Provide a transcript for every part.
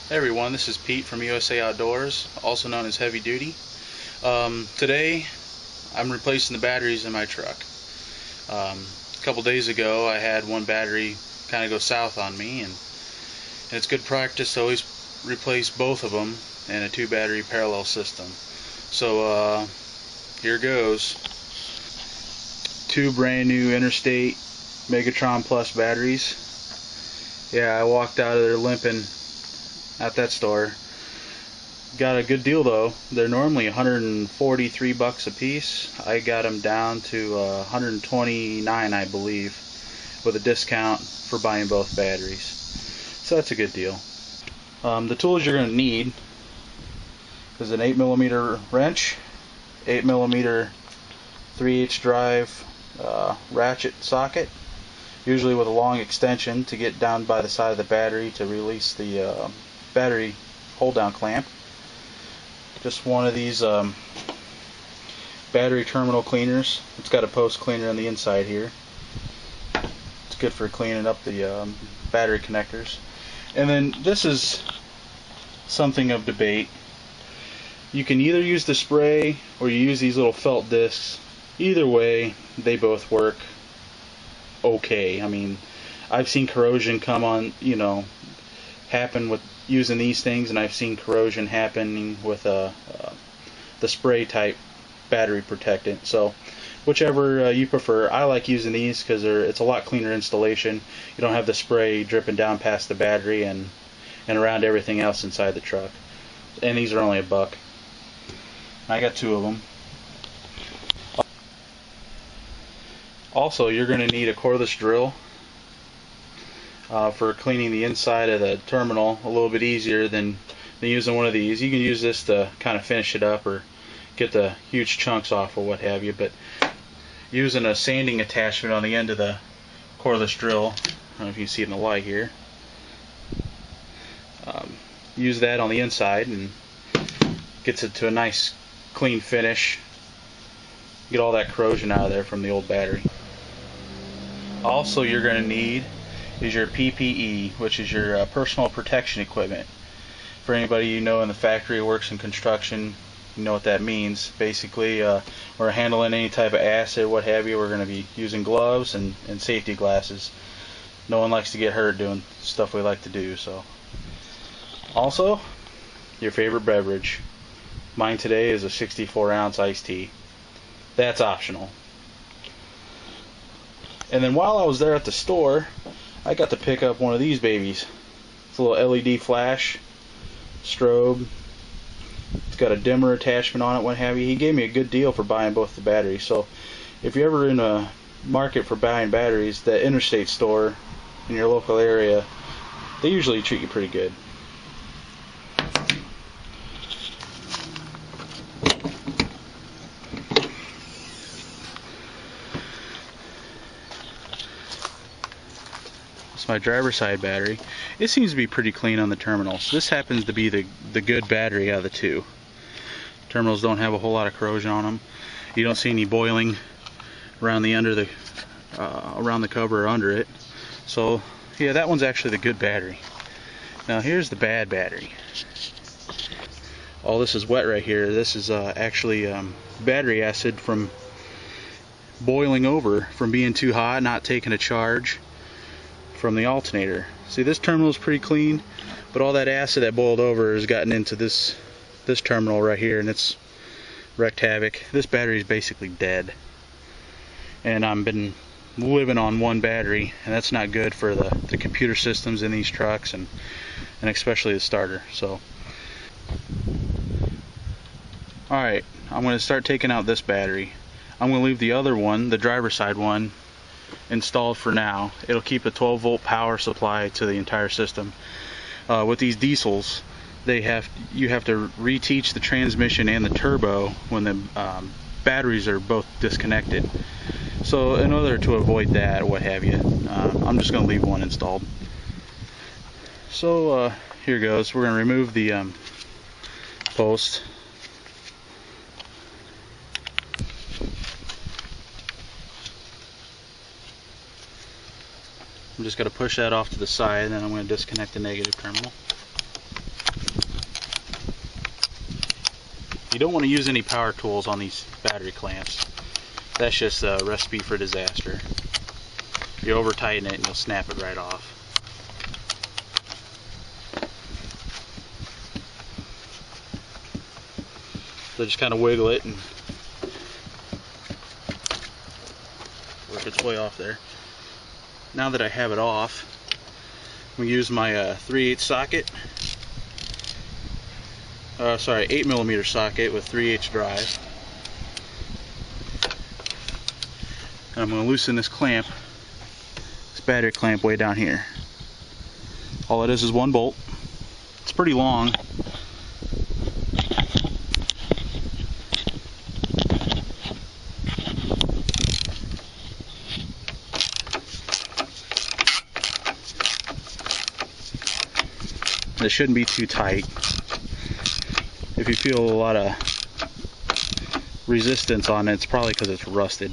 Hey everyone, this is Pete from USA Outdoors, also known as Heavy Duty. Today I'm replacing the batteries in my truck. A couple days ago I had one battery kind of go south on me, and it's good practice to always replace both of them in a 2-battery parallel system. So here goes. 2 brand new Interstate Megatron Plus batteries. Yeah, I walked out of there limping at that store. Got a good deal though. They're normally 143 bucks a piece. I got them down to 129, I believe, with a discount for buying both batteries. So that's a good deal. The tools you're going to need is an 8mm wrench, 8mm 3/8 drive ratchet socket, usually with a long extension to get down by the side of the battery to release the battery hold down clamp. Just one of these battery terminal cleaners. It's got a post cleaner on the inside here. It's good for cleaning up the battery connectors. And then this is something of debate. You can either use the spray or you use these little felt discs. Either way, they both work okay. I mean, I've seen corrosion come on, happen with using these things, and I've seen corrosion happening with the spray type battery protectant. So whichever you prefer. I like using these because it's a lot cleaner installation. You don't have the spray dripping down past the battery and around everything else inside the truck. And these are only $1. I got 2 of them. Also, you're going to need a cordless drill for cleaning the inside of the terminal a little bit easier than using one of these. You can use this to kind of finish it up or get the huge chunks off or what have you, but using a sanding attachment on the end of the cordless drill, I don't know if you can see it in the light here, use that on the inside and gets it to a nice clean finish. Get all that corrosion out of there from the old battery. Also, you're going to need is your PPE, which is your personal protection equipment. For anybody you know in the factory who works in construction, you know what that means. Basically, we're handling any type of acid, what have you. We're going to be using gloves and safety glasses. No one likes to get hurt doing stuff we like to do. So, also, your favorite beverage. Mine today is a 64-ounce iced tea. That's optional. And then while I was there at the store, I got to pick up one of these babies. It's a little LED flash, strobe. It's got a dimmer attachment on it, what have you. He gave me a good deal for buying both the batteries. So if you're ever in a market for buying batteries, the Interstate store in your local area, they usually treat you pretty good. My driver's side battery. It seems to be pretty clean on the terminals. This happens to be the good battery out of the 2. Terminals don't have a whole lot of corrosion on them. You don't see any boiling around the around the cover or under it. So yeah, that one's actually the good battery. Now here's the bad battery. All this is wet right here. This is actually battery acid from boiling over, from being too hot, not taking a charge from the alternator. See, this terminal is pretty clean, but all that acid that boiled over has gotten into this terminal right here, and it's wreaked havoc. This battery is basically dead, and I've been living on one battery, and that's not good for the computer systems in these trucks, and especially the starter. So alright, I'm going to start taking out this battery. I'm going to leave the other one, the driver's side one, installed for now. It'll keep a 12-volt power supply to the entire system. With these diesels, you have to reteach the transmission and the turbo when the batteries are both disconnected. So in order to avoid that, what have you, I'm just going to leave one installed. So here goes. We're going to remove the post. I'm just going to push that off to the side, and then I'm going to disconnect the negative terminal. You don't want to use any power tools on these battery clamps. That's just a recipe for disaster. You over tighten it and you'll snap it right off. So just kind of wiggle it and work its way off there. Now that I have it off, I'm going to use my 3/8 socket. 8mm socket with 3/8 drive. And I'm going to loosen this clamp, this battery clamp way down here. All it is one bolt. It's pretty long. It shouldn't be too tight. If you feel a lot of resistance on it, it's probably because it's rusted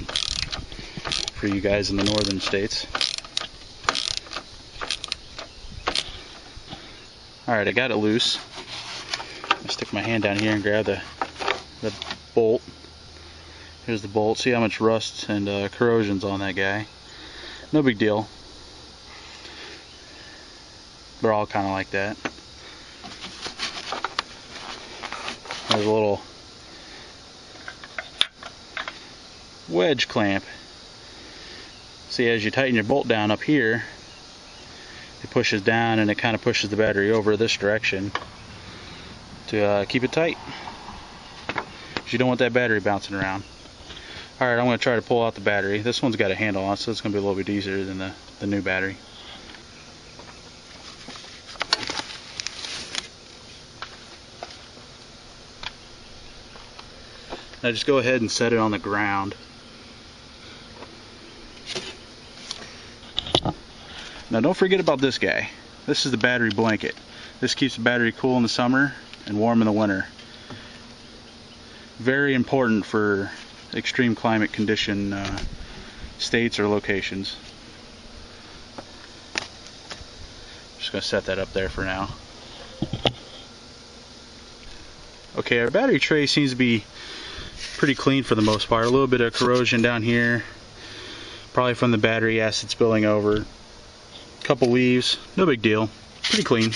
for you guys in the northern states. Alright, I got it loose. I stick my hand down here and grab the bolt. Here's the bolt. See how much rust and corrosion's on that guy. No big deal. They're all kind of like that. There's a little wedge clamp. See, as you tighten your bolt down up here, it pushes down and it kind of pushes the battery over this direction to keep it tight. Because you don't want that battery bouncing around. Alright, I'm going to try to pull out the battery. This one's got a handle on it, so it's going to be a little bit easier than the new battery. Now just go ahead and set it on the ground. Now don't forget about this guy. This is the battery blanket. This keeps the battery cool in the summer and warm in the winter. Very important for extreme climate condition states or locations. Just going to set that up there for now. Okay, our battery tray seems to be pretty clean for the most part. A little bit of corrosion down here, probably from the battery acid spilling over. Couple leaves, no big deal. Pretty clean.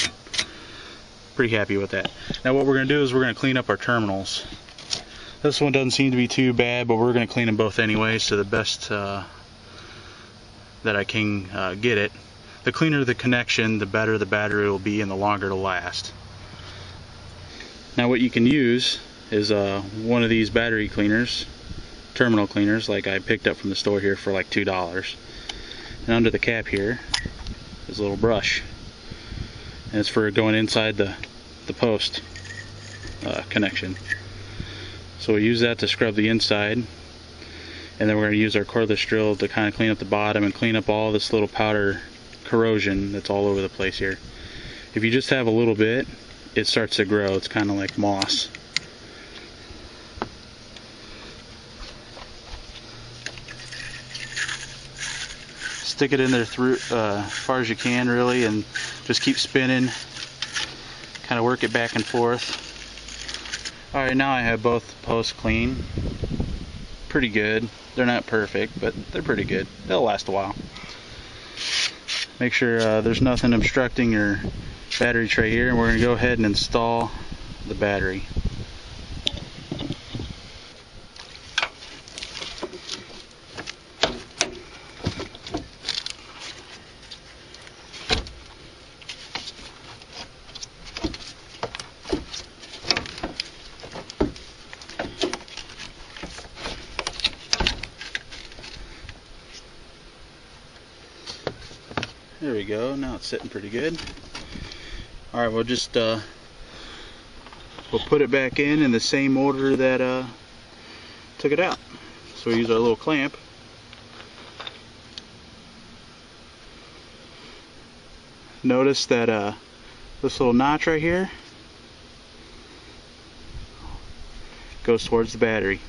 Pretty happy with that. Now what we're going to do is we're going to clean up our terminals. This one doesn't seem to be too bad, but we're going to clean them both anyways to the best that I can get it. The cleaner the connection, the better the battery will be and the longer it'll last. Now what you can use is one of these battery cleaners, terminal cleaners, like I picked up from the store here for like $2. And under the cap here is a little brush, and it's for going inside the post connection. So we use that to scrub the inside, and then we're going to use our cordless drill to kind of clean up the bottom and clean up all this little powder corrosion that's all over the place here. If you just have a little bit, it starts to grow. It's kind of like moss. Stick it in there through as far as you can, really, and just keep spinning. Kind of work it back and forth. Alright, now I have both posts clean. Pretty good. They're not perfect, but they're pretty good. They'll last a while. Make sure there's nothing obstructing your battery tray here, and we're going to go ahead and install the battery. There we go. Now it's sitting pretty good. Alright, we'll just we'll put it back in the same order that took it out. So we use our little clamp. Notice that this little notch right here goes towards the battery.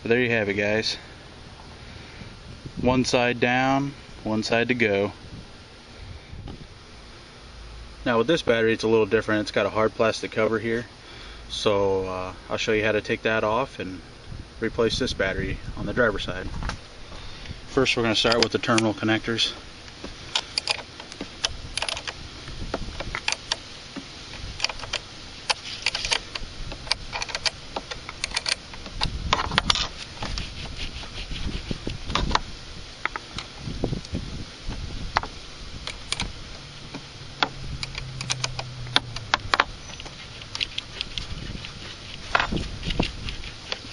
But there you have it, guys. One side down, one side to go. Now with this battery it's a little different. It's got a hard plastic cover here, so I'll show you how to take that off and replace this battery on the driver's side. First we're going to start with the terminal connectors.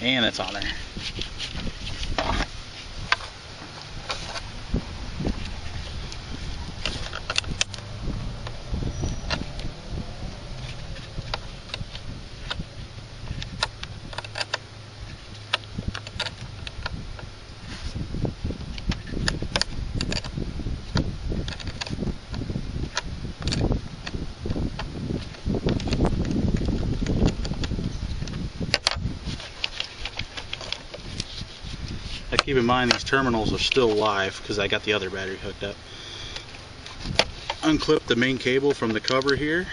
And it's on there. Now keep in mind these terminals are still live because I got the other battery hooked up. Unclip the main cable from the cover here.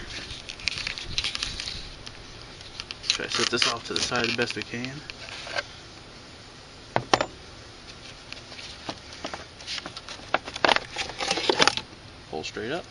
Try to set this off to the side the best we can. Pull straight up.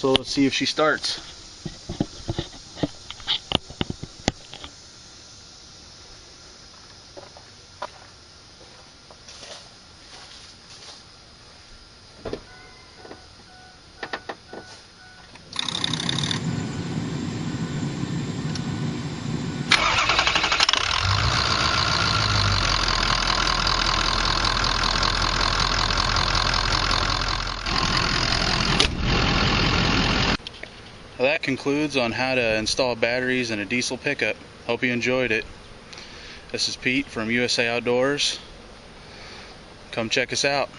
So let's see if she starts. Well, that concludes on how to install batteries in a diesel pickup. Hope you enjoyed it. This is Pete from USA Outdoors. Come check us out.